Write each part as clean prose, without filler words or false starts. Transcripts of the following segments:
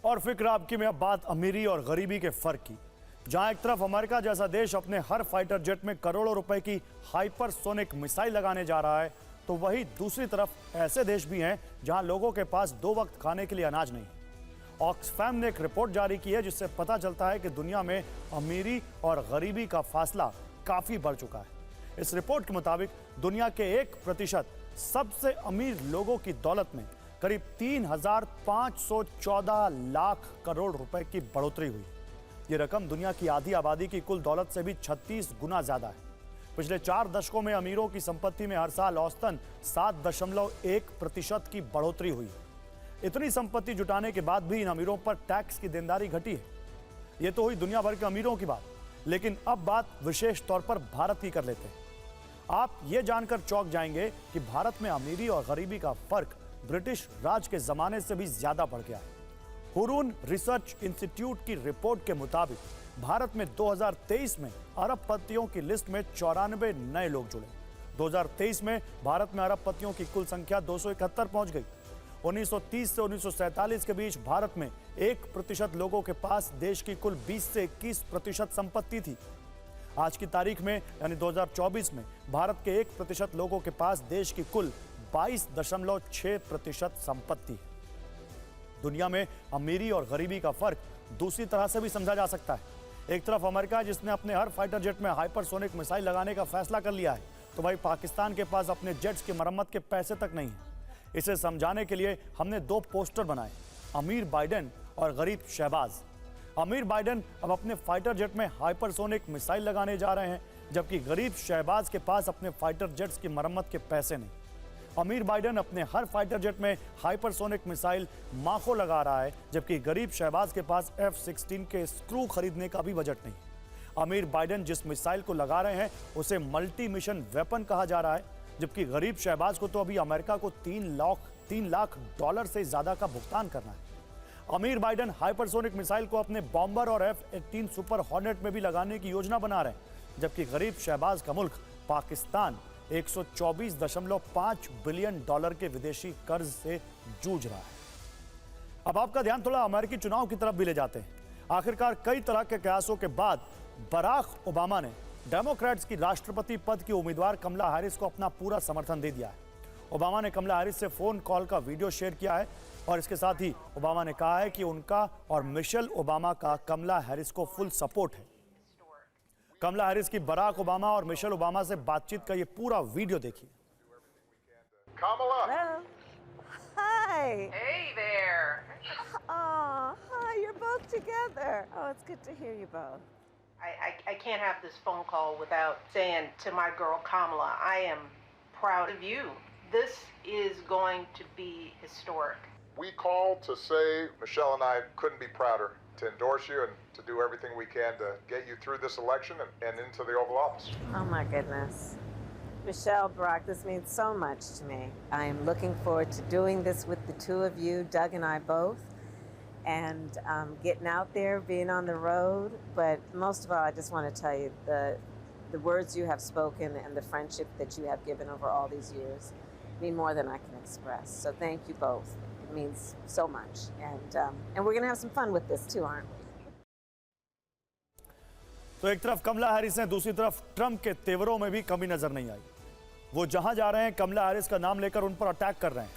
और फिक्र आपकी में अब बात अमीरी और गरीबी के फर्क की। जहां एक तरफ अमेरिका जैसा देश अपने हर फाइटर जेट में करोड़ों रुपए की हाइपरसोनिक मिसाइल लगाने जा रहा है, तो वही दूसरी तरफ ऐसे देश भी हैं जहां लोगों के पास 2 वक्त खाने के लिए अनाज नहीं। ऑक्सफैम ने एक रिपोर्ट जारी की है जिससे पता चलता है कि दुनिया में अमीरी और गरीबी का फासला काफी बढ़ चुका है। इस रिपोर्ट के मुताबिक दुनिया के 1% सबसे अमीर लोगों की दौलत में करीब 3,514 लाख करोड़ रुपए की बढ़ोतरी हुई। यह रकम दुनिया की आधी आबादी की कुल दौलत से भी 36 गुना ज्यादा है। पिछले 4 दशकों में अमीरों की संपत्ति में हर साल औसतन 7.1% की बढ़ोतरी हुई। इतनी संपत्ति जुटाने के बाद भी इन अमीरों पर टैक्स की देनदारी घटी है। यह तो हुई दुनिया भर के अमीरों की बात, लेकिन अब बात विशेष तौर पर भारत की कर लेते हैं। आप ये जानकर चौंक जाएंगे कि भारत में अमीरी और गरीबी का फर्क ब्रिटिश राज के जमाने से भी ज्यादा बढ़ गया है। हुरून रिसर्च इंस्टीट्यूट की रिपोर्ट के मुताबिक भारत में 2023 में अरबपतियों की लिस्ट में 94 नए लोग जुड़े। 2023 में भारत में अरबपतियों की कुल संख्या 271 पहुंच गई। 1930 से 1947 के बीच भारत में 1% लोगों के पास देश की कुल 20 से 21% संपत्ति थी। आज की तारीख में यानी 2024 में भारत के 1% लोगों के पास देश की कुल 22.6% संपत्ति है। दुनिया में अमीरी और गरीबी का फर्क दूसरी तरह से भी समझा जा सकता है। एक तरफ अमेरिका जिसने अपने हर फाइटर जेट में हाइपरसोनिक मिसाइल लगाने का फैसला कर लिया है, तो भाई पाकिस्तान के पास अपने जेट्स की मरम्मत के पैसे तक नहीं है। इसे समझाने के लिए हमने 2 पोस्टर बनाए, अमीर बाइडेन और गरीब शहबाज। अमीर बाइडेन अब अपने फाइटर जेट में हाइपरसोनिक मिसाइल लगाने जा रहे हैं, जबकि गरीब शहबाज के पास अपने फाइटर जेट्स की मरम्मत के पैसे नहीं। अमीर बाइडेन अपने हर फाइटर जेट में हाइपरसोनिक मिसाइल माखों लगा रहा है, जबकि गरीब शहबाज के पास F-16 के स्क्रू खरीदने का भी बजट नहीं। अमीर बाइडेन जिस मिसाइल को लगा रहे हैं उसे मल्टी मिशन वेपन कहा जा रहा है, जबकि गरीब शहबाज को तो अभी अमेरिका को $3 लाख से ज्यादा का भुगतान करना है। अमीर बाइडेन हाइपरसोनिक मिसाइल को अपने बॉम्बर और F-18 सुपर हॉर्नेट में भी लगाने की योजना बना रहे हैं, जबकि गरीब शहबाज का मुल्क पाकिस्तान $124.5 बिलियन के विदेशी कर्ज से जूझ रहा है। अब आपका ध्यान थोड़ा अमेरिकी चुनाव की तरफ भी ले जाते हैं। आखिरकार कई तरह के कयासों के बाद बराक ओबामा ने डेमोक्रेट्स की राष्ट्रपति पद की उम्मीदवार कमला हैरिस को अपना पूरा समर्थन दे दिया है। ओबामा ने कमला हैरिस से फोन कॉल का वीडियो शेयर किया है और इसके साथ ही ओबामा ने कहा है कि उनका और मिशेल ओबामा का कमला हैरिस को फुल सपोर्ट है। कमला हैरिस की बराक ओबामा और मिशेल ओबामा से बातचीत का ये पूरा वीडियो देखिए। Kamala. Hello. Hi. Hey there. Oh, hi. You're both together. Oh, it's good to hear you both. I can't have this phone call without saying to my girl Kamala, I am proud of you. This is going to be historic. We called to say Michelle and I couldn't be prouder to endorse you and to do everything we can to get you through this election and into the Oval Office. Oh, my goodness. Michelle, Barack, this means so much to me. I am looking forward to doing this with the two of you, Doug and I both, and getting out there, being on the road. But most of all, I just want to tell you the words you have spoken and the friendship that you have given over all these years mean more than I can express. So thank you both. It means so much. And we're going to have some fun with this too, aren't we? तो एक तरफ कमला Harris है, दूसरी तरफ Trump के तेवरों में भी कमी नजर नहीं आई। वो जहां जा रहे हैं कमला हैरिस का नाम लेकर उन पर अटैक कर रहे हैं।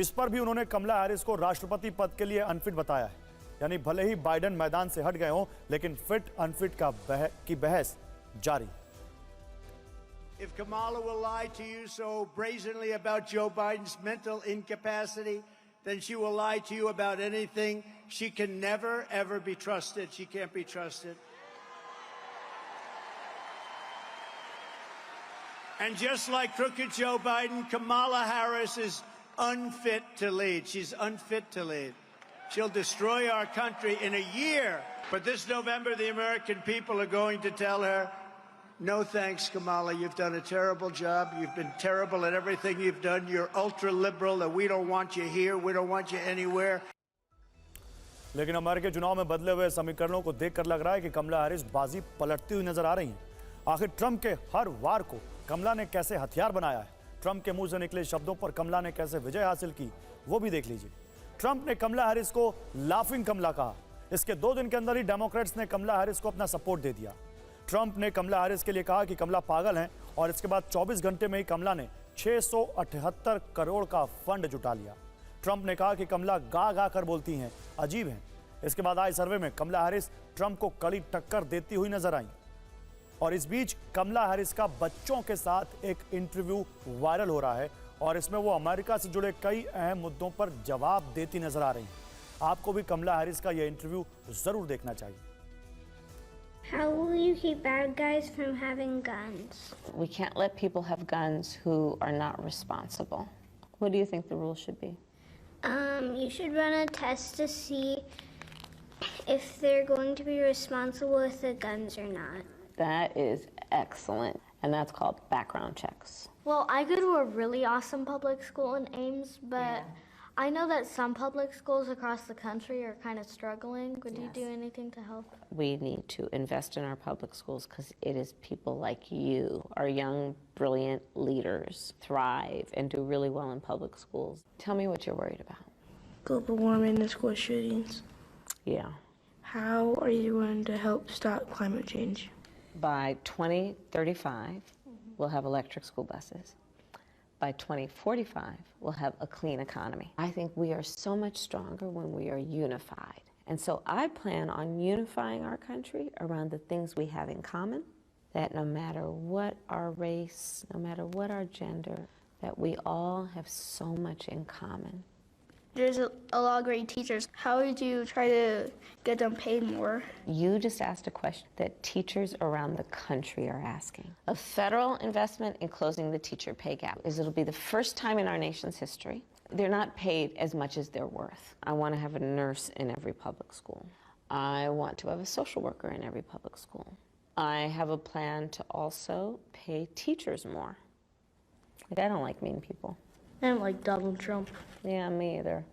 इस पर भी उन्होंने कमला हैरिस को राष्ट्रपति पद के लिए अनफिट बताया है। यानी भले ही बाइडेन मैदान से हट गए हों, लेकिन फिट अनफिट की बहस जारी। If Kamala will lie to you so brazenly about Joe Biden's mental incapacity, then she will lie to you about anything. She can never, ever be trusted. She can't be trusted. And just like crooked Joe Biden, Kamala Harris is unfit to lead. She's unfit to lead. She'll destroy our country in a year. But this November, the American people are going to tell her, no thanks, Kamala. You've done a terrible job. You've been terrible at everything you've done. You're ultra-liberal, and we don't want you here. We don't want you anywhere. लेकिन अमेरिकी चुनाव में बदले हुए समीकरणों को देखकर लग रहा है कि कमला हैरिस बाजी पलटती हुई नजर आ रही हैं। आखिर ट्रंप के हर वार को कमला ने कैसे हथियार बनाया है, ट्रंप के मुंह से निकले शब्दों पर कमला ने कैसे विजय हासिल की, वो भी देख लीजिए। ट्रंप ने कमला हैरिस को लाफिंग कमला कहा। इसके 2 दिन के अंदर ही डेमोक्रेट्स ने कमला हैरिस को अपना सपोर्ट दे दिया। ट्रंप ने कमला हैरिस के लिए कहा कि कमला पागल हैं और इसके बाद 24 घंटे में ही कमला ने 678 करोड़ का फंड जुटा लिया। ट्रंप ने कहा कि कमला गा गा कर बोलती हैं, अजीब हैं। इसके बाद आए सर्वे में कमला हैरिस ट्रंप को कड़ी टक्कर देती हुई नजर आई। और इस बीच कमला हैरिस का बच्चों के साथ एक इंटरव्यू वायरल हो रहा है और इसमें वो अमेरिका से जुड़े कई अहम मुद्दों पर जवाब देती नजर आ रही हैं। आपको भी कमला हैरिस का यह इंटरव्यू जरूर देखना चाहिए। How will you keep bad guys from having guns? We can't let people have guns who are not responsible. What do you think the rules should be? You should run a test to see if they're going to be responsible with the guns or not. That is excellent, and that's called background checks. Well, I go to a really awesome public school in Ames, but I know that some public schools across the country are kind of struggling. Would you do anything to help? We need to invest in our public schools because it is people like you, our young, brilliant leaders, thrive and do really well in public schools. Tell me what you're worried about. Global warming and school shootings. Yeah. How are you going to help stop climate change? By 2035, we'll have electric school buses. By 2045, we'll have a clean economy. I think we are so much stronger when we are unified. And so I plan on unifying our country around the things we have in common, that no matter what our race, no matter what our gender, that we all have so much in common. There's a lot of great teachers. How would you try to get them paid more? You just asked a question that teachers around the country are asking. A federal investment in closing the teacher pay gap is it'll be the first time in our nation's history they're not paid as much as they're worth. I want to have a nurse in every public school. I want to have a social worker in every public school. I have a plan to also pay teachers more. Like, I don't like mean people. And like Donald Trump. Yeah, me either.